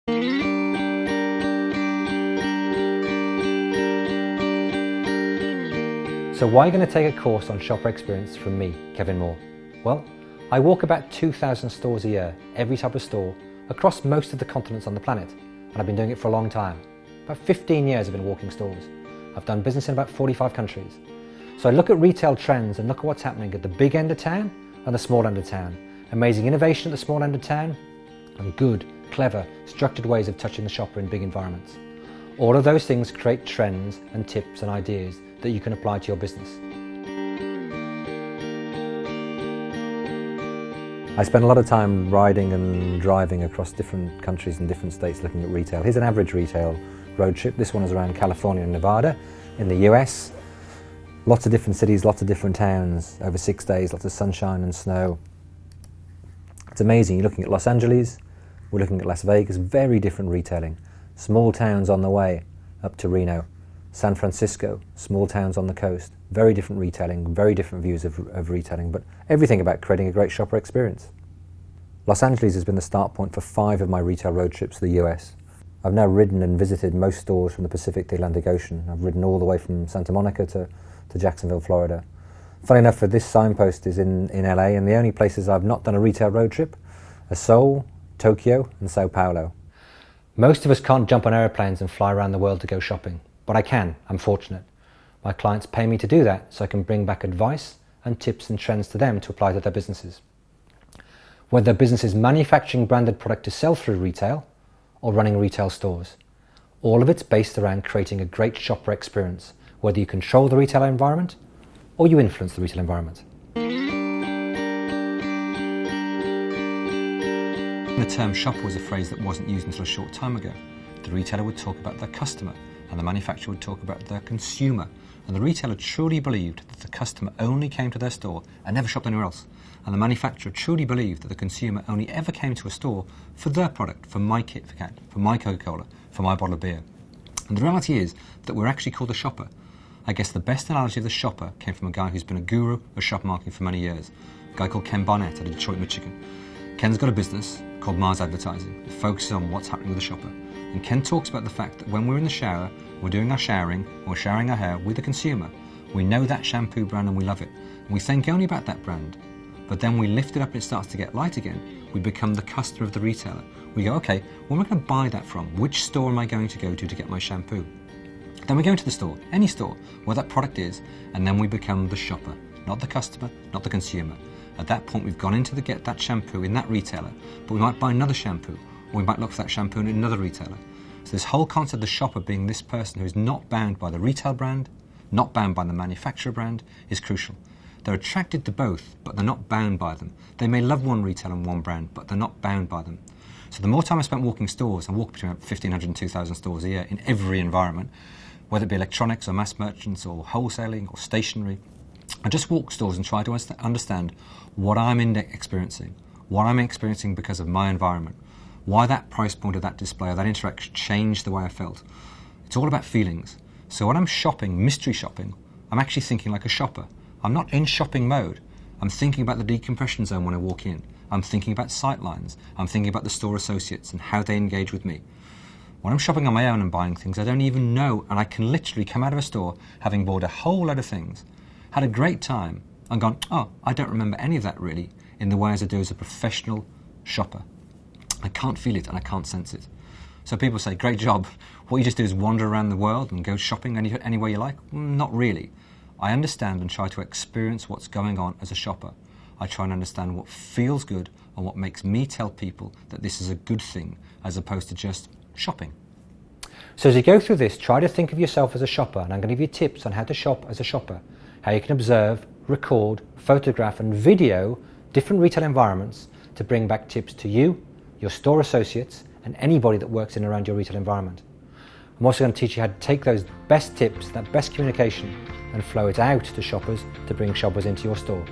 So why are you going to take a course on shopper experience from me, Kevin Moore? Well, I walk about 2,000 stores a year, every type of store, across most of the continents on the planet, and I've been doing it for a long time. About 15 years I've been walking stores. I've done business in about 45 countries. So I look at retail trends and look at what's happening at the big end of town and the small end of town. Amazing innovation at the small end of town, and good, clever, structured ways of touching the shopper in big environments. All of those things create trends and tips and ideas that you can apply to your business. I spend a lot of time riding and driving across different countries and different states looking at retail. Here's an average retail road trip. This one is around California and Nevada in the US. Lots of different cities, lots of different towns, over 6 days, lots of sunshine and snow. It's amazing. You're looking at Los Angeles, we're looking at Las Vegas, very different retailing. Small towns on the way up to Reno. San Francisco, small towns on the coast, very different retailing, very different views of retailing, but everything about creating a great shopper experience. Los Angeles has been the start point for 5 of my retail road trips to the US. I've now ridden and visited most stores from the Pacific to the Atlantic Ocean. I've ridden all the way from Santa Monica to Jacksonville, Florida. Funny enough, for this signpost is in LA, and the only places I've not done a retail road trip are Seoul, Tokyo and Sao Paulo. Most of us can't jump on airplanes and fly around the world to go shopping. But I can, I'm fortunate. My clients pay me to do that so I can bring back advice and tips and trends to them to apply to their businesses. Whether their business is manufacturing branded product to sell through retail or running retail stores, all of it's based around creating a great shopper experience, whether you control the retail environment or you influence the retail environment. The term shopper was a phrase that wasn't used until a short time ago. The retailer would talk about their customer, and the manufacturer would talk about their consumer. And the retailer truly believed that the customer only came to their store and never shopped anywhere else. And the manufacturer truly believed that the consumer only ever came to a store for their product, for my Kit Kat, for my Coca-Cola, for my bottle of beer. And the reality is that we're actually called a shopper. I guess the best analogy of the shopper came from a guy who's been a guru of shop marketing for many years, a guy called Ken Barnett out of Detroit, Michigan. Ken's got a business called Mars Advertising. It focuses on what's happening with the shopper. And Ken talks about the fact that when we're in the shower, we're doing our showering, or showering our hair with the consumer, we know that shampoo brand and we love it. And we think only about that brand. But then we lift it up and it starts to get light again. We become the customer of the retailer. We go, okay, where am I going to buy that from? Which store am I going to go to get my shampoo? Then we go into the store, any store, where that product is, and then we become the shopper, not the customer, not the consumer. At that point, we've gone in to get that shampoo in that retailer, but we might buy another shampoo, or we might look for that shampoo in another retailer. So this whole concept of the shopper being this person who is not bound by the retail brand, not bound by the manufacturer brand, is crucial. They're attracted to both, but they're not bound by them. They may love one retailer and one brand, but they're not bound by them. So the more time I spent walking stores, I walk between 1,500 and 2,000 stores a year in every environment, whether it be electronics or mass merchants or wholesaling or stationery. I just walk stores and try to understand what I'm experiencing, what I'm experiencing because of my environment, why that price point of that display or that interaction changed the way I felt. It's all about feelings. So when I'm shopping, mystery shopping, I'm actually thinking like a shopper. I'm not in shopping mode. I'm thinking about the decompression zone when I walk in. I'm thinking about sight lines. I'm thinking about the store associates and how they engage with me. When I'm shopping on my own and buying things, I don't even know, and I can literally come out of a store having bought a whole load of things, had a great time, and gone, oh, I don't remember any of that really, in the way as I do as a professional shopper. I can't feel it and I can't sense it. So people say, great job. What you just do is wander around the world and go shopping anywhere you like? Not really. I understand and try to experience what's going on as a shopper. I try and understand what feels good and what makes me tell people that this is a good thing as opposed to just shopping. So as you go through this, try to think of yourself as a shopper, and I'm going to give you tips on how to shop as a shopper, how you can observe, record, photograph and video different retail environments to bring back tips to you, your store associates and anybody that works in and around your retail environment. I'm also going to teach you how to take those best tips, that best communication and flow it out to shoppers to bring shoppers into your store.